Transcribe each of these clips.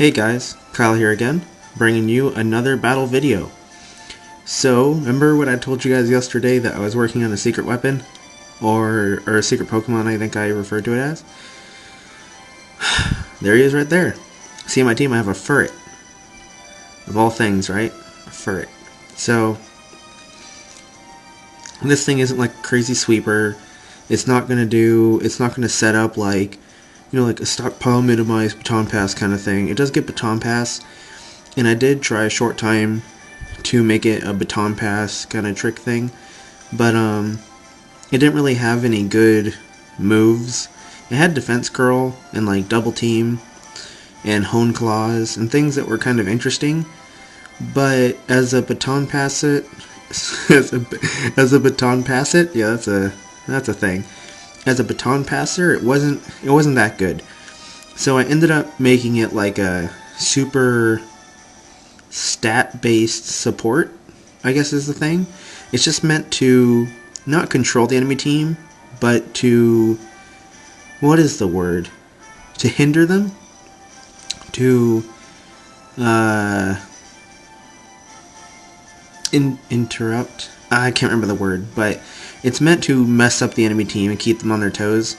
Hey guys, Kyle here again, bringing you another battle video. So, remember what I told you guys yesterday that I was working on a secret weapon? Or a secret Pokemon, I think I referred to it as? There he is right there. See, on my team I have a Furret. Of all things, right? A Furret. So, this thing isn't like a crazy sweeper. It's not gonna set up like, like a stockpile minimize baton pass kind of thing. It does get baton pass, and I did try a short time to make it a baton pass kind of trick thing, but it didn't really have any good moves. It had defense curl and like double team and hone claws and things that were kind of interesting, but as a baton pass it, as a baton pass it, yeah, that's a thing. As a baton passer, it wasn't that good. So I ended up making it like a super stat-based support, I guess is the thing. It's just meant to not control the enemy team, but to, what is the word? To hinder them? To interrupt? I can't remember the word, but it's meant to mess up the enemy team and keep them on their toes.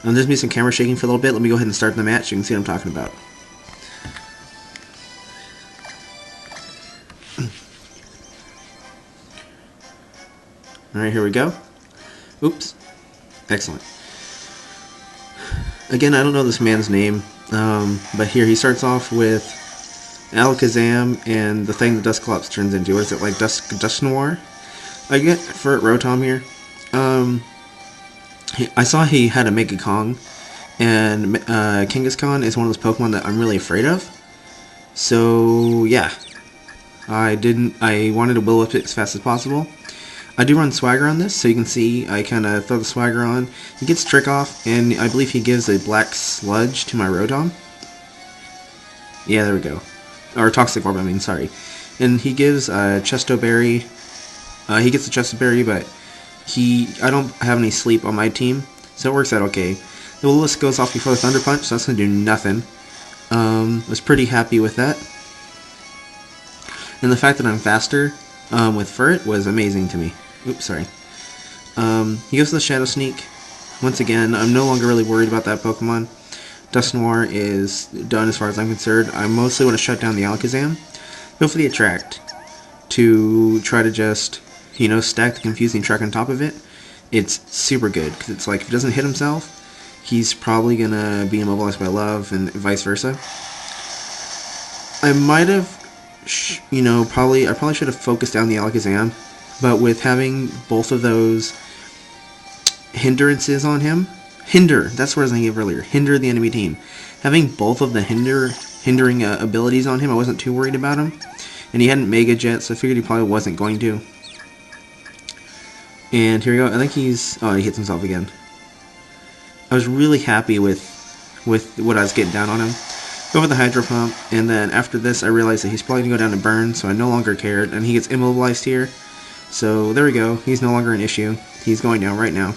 There's going to be some camera shaking for a little bit. Let me go ahead and start the match. You can see what I'm talking about. Alright, here we go. Oops. Excellent. Again, I don't know this man's name, but here he starts off with Alakazam and the thing that Dusclops turns into. What is it, like Dusknoir? I get for Rotom here. I saw he had a mega-kangaskhan, and Kangaskhan is one of those Pokemon that I'm really afraid of. So yeah, I wanted to will-whip it as fast as possible. I do run Swagger on this, so you can see I kind of throw the Swagger on. He gets Trick Off, and I believe he gives a Black Sludge to my Rotom. Yeah, there we go. Or Toxic Orb, I mean, sorry. And he gives Chesto Berry. He gets the Chesto Berry, but I don't have any sleep on my team, so it works out okay. The Will-O-Wisp goes off before the Thunder Punch, so that's going to do nothing. Was pretty happy with that. And the fact that I'm faster with Furret was amazing to me. Oops, sorry. He goes to the Shadow Sneak. Once again, I'm no longer really worried about that Pokemon. Dusknoir is done as far as I'm concerned. I mostly want to shut down the Alakazam. Go for the Attract to try to just, stack the Confusing Track on top of it. It's super good, because it's like, if he doesn't hit himself, he's probably going to be immobilized by Love, and vice versa. I might have, I probably should have focused down the Alakazam, but with having both of those hindrances on him, that's what I was thinking of earlier, hinder the enemy team. Having both of the hindering abilities on him, I wasn't too worried about him. And he hadn't Mega Jet, so I figured he probably wasn't going to. And here we go. I think he hits himself again. I was really happy with what I was getting down on him. Go for the Hydro Pump, and then after this I realized that he's probably going to go down to Burn, so I no longer cared, and he gets immobilized here. So there we go. He's no longer an issue. He's going down right now.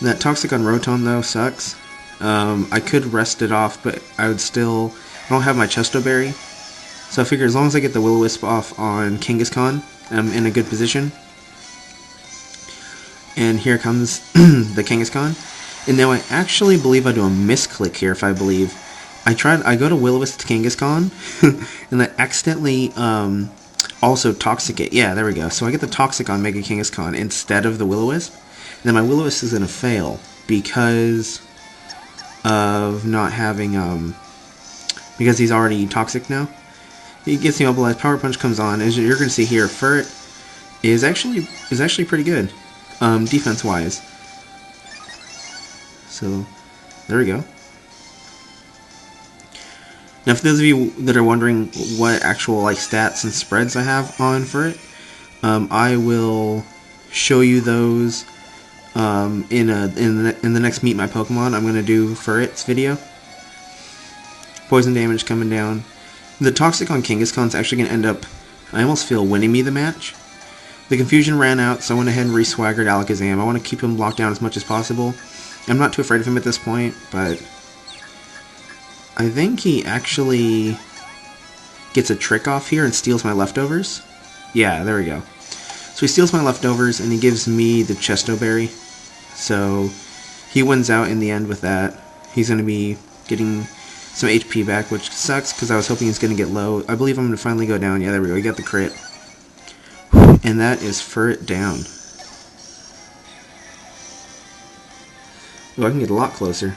That Toxic on Rotom, though, sucks. I could rest it off, but I don't have my Chesto Berry. So I figure as long as I get the Will-O-Wisp off on Kangaskhan, I'm in a good position. And here comes the Kangaskhan. And now I actually believe I do a misclick here, if I believe. I go to Will-O-Wisp to Kangaskhan, and I accidentally also Toxic it. Yeah, there we go. So I get the Toxic on mega-Kangaskhan instead of the Will-O-Wisp. And then my Will-O-Wisp is going to fail because of not having, because he's already Toxic now. He gets immobilized, Power Punch comes on. As you're going to see here, Furret is actually pretty good, defense-wise. So, there we go. Now, for those of you that are wondering what actual stats and spreads I have on Furret, I will show you those in the next Meet My Pokemon. I'm going to do Furret's video. Poison damage coming down. The Toxic on Kangaskhan is actually going to end up, I almost feel, winning me the match. The Confusion ran out, so I went ahead and re-swaggered Alakazam. I want to keep him locked down as much as possible. I'm not too afraid of him at this point, but I think he actually gets a trick off here and steals my leftovers. Yeah, there we go. So he steals my leftovers and he gives me the Chesto Berry. So he wins out in the end with that. He's going to be getting some HP back, which sucks because I was hoping he's going to get low. I believe I'm going to finally go down. Yeah, there we go. He got the crit. And that is Furret down. Oh, I can get a lot closer.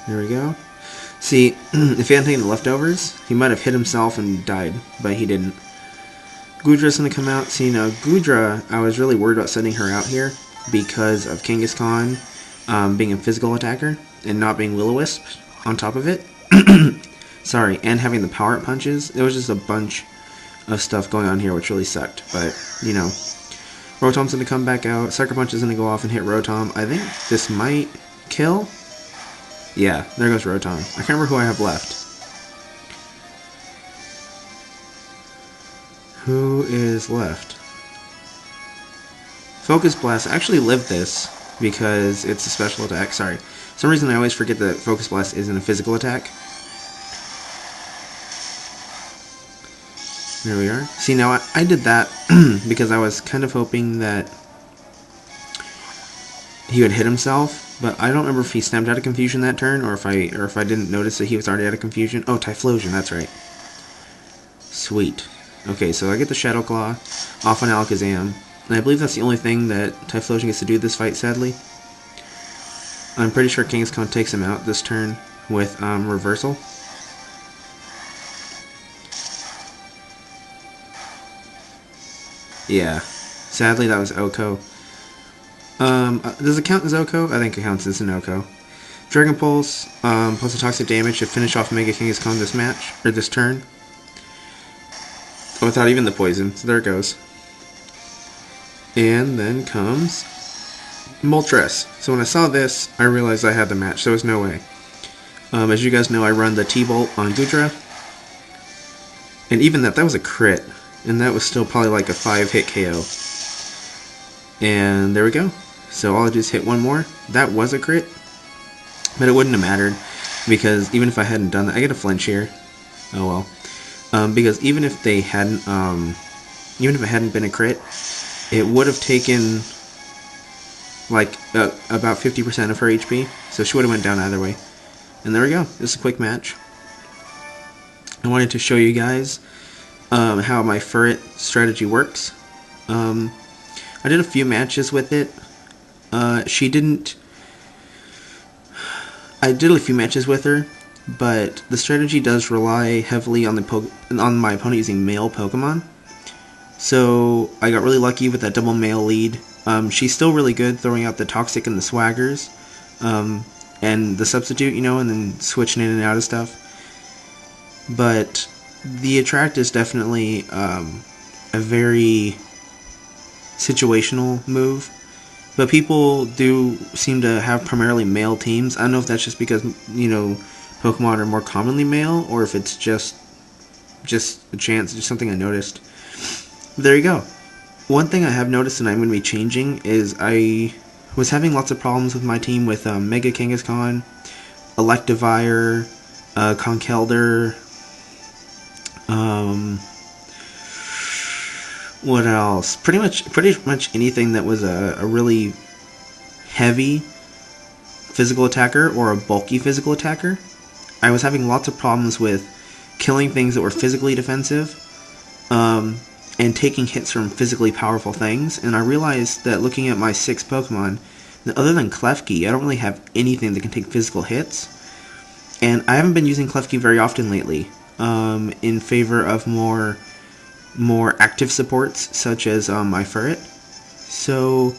There we go. See, if he hadn't taken the leftovers, he might have hit himself and died, but he didn't. Gudra's going to come out. See, now, Gudra, I was really worried about sending her out here because of Kangaskhan being a physical attacker and not being Will-O-Wisp on top of it. Sorry, and having the power-up punches. There was just a bunch of stuff going on here which really sucked, but, you know. Rotom's going to come back out. Sucker Punch is going to go off and hit Rotom. I think this might kill. Yeah, there goes Rotom. I can't remember who I have left. Who is left? Focus Blast. I actually lived this because it's a special attack. Sorry. For some reason I always forget that Focus Blast isn't a physical attack. There we are. See, now I did that because I was kind of hoping that he would hit himself, but I don't remember if he snapped out of confusion that turn or if I didn't notice that he was already out of confusion. Oh, Typhlosion, that's right. Sweet. Okay, so I get the Shadow Claw off on Alakazam, and I believe that's the only thing that Typhlosion gets to do this fight, sadly. I'm pretty sure Kangaskhan takes him out this turn with Reversal. Yeah, sadly that was Oko. Does it count as Oko? I think it counts as an Oko. Dragon Pulse, plus a toxic damage to finish off mega-kangaskhan this match, or this turn. Without even the poison, so there it goes. And then comes Moltres. So when I saw this, I realized I had the match, so there was no way. As you guys know, I run the T-Bolt on Gudra. And even that was a crit. And that was still probably like a 5-hit KO. And there we go. So all I do is hit one more. That was a crit. But it wouldn't have mattered. Because even if I hadn't done that, I get a flinch here. Oh well. Because even if they hadn't, even if it hadn't been a crit, it would have taken like about 50% of her HP. So she would have went down either way. And there we go. This is a quick match. I wanted to show you guys how my Furret strategy works. I did a few matches with it. I did a few matches with her, but the strategy does rely heavily on my opponent using male Pokemon. So I got really lucky with that double male lead. She's still really good throwing out the Toxic and the Swaggers, and the Substitute, you know, and then switching in and out of stuff. But the Attract is definitely a very situational move. But people do seem to have primarily male teams. I don't know if that's just because, you know, Pokemon are more commonly male, or if it's just a chance, just something I noticed. But there you go. One thing I have noticed and I'm going to be changing is I was having lots of problems with my team with mega-kangaskhan, Electivire, Conkeldurr, what else? Pretty much anything that was a really heavy physical attacker or a bulky physical attacker. I was having lots of problems with killing things that were physically defensive, and taking hits from physically powerful things. And I realized that looking at my 6 Pokemon, that other than Klefki, I don't really have anything that can take physical hits. And I haven't been using Klefki very often lately, in favor of more active supports, such as my Furret. So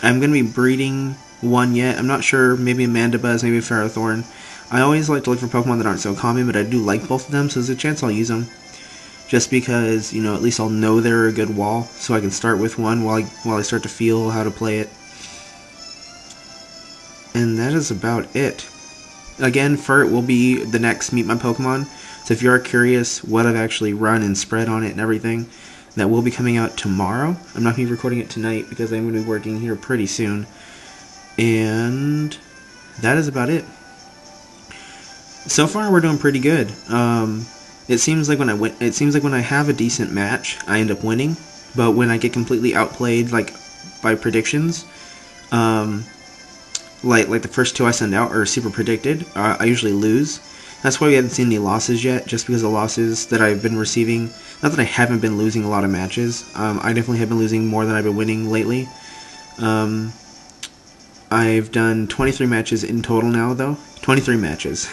I'm going to be breeding one yet. I'm not sure, maybe a Mandibuzz, maybe a Ferrothorn. I always like to look for Pokemon that aren't so common, but I do like both of them, so there's a chance I'll use them. Just because, you know, at least I'll know they're a good wall, so I can start with one while I start to feel how to play it. And that is about it. Again, Furret will be the next Meet My Pokemon. So if you are curious what I've actually run and spread on it and everything, that will be coming out tomorrow. I'm not going to be recording it tonight because I'm going to be working here pretty soon. And that is about it. So far, we're doing pretty good. It seems like when I have a decent match, I end up winning. But when I get completely outplayed, like by predictions, like the first two I send out are super predicted, I usually lose. That's why we haven't seen any losses yet, just because the losses that I've been receiving. Not that I haven't been losing a lot of matches. I definitely have been losing more than I've been winning lately. I've done 23 matches in total now, though. 23 matches.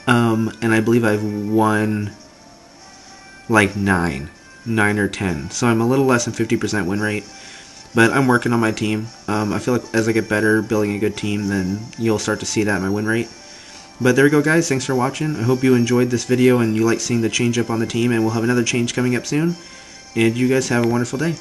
And I believe I've won like 9 or 10. So I'm a little less than 50% win rate. But I'm working on my team. I feel like as I get better building a good team, then you'll start to see that in my win rate. But there we go, guys. Thanks for watching. I hope you enjoyed this video and you like seeing the change up on the team, and we'll have another change coming up soon. And you guys have a wonderful day.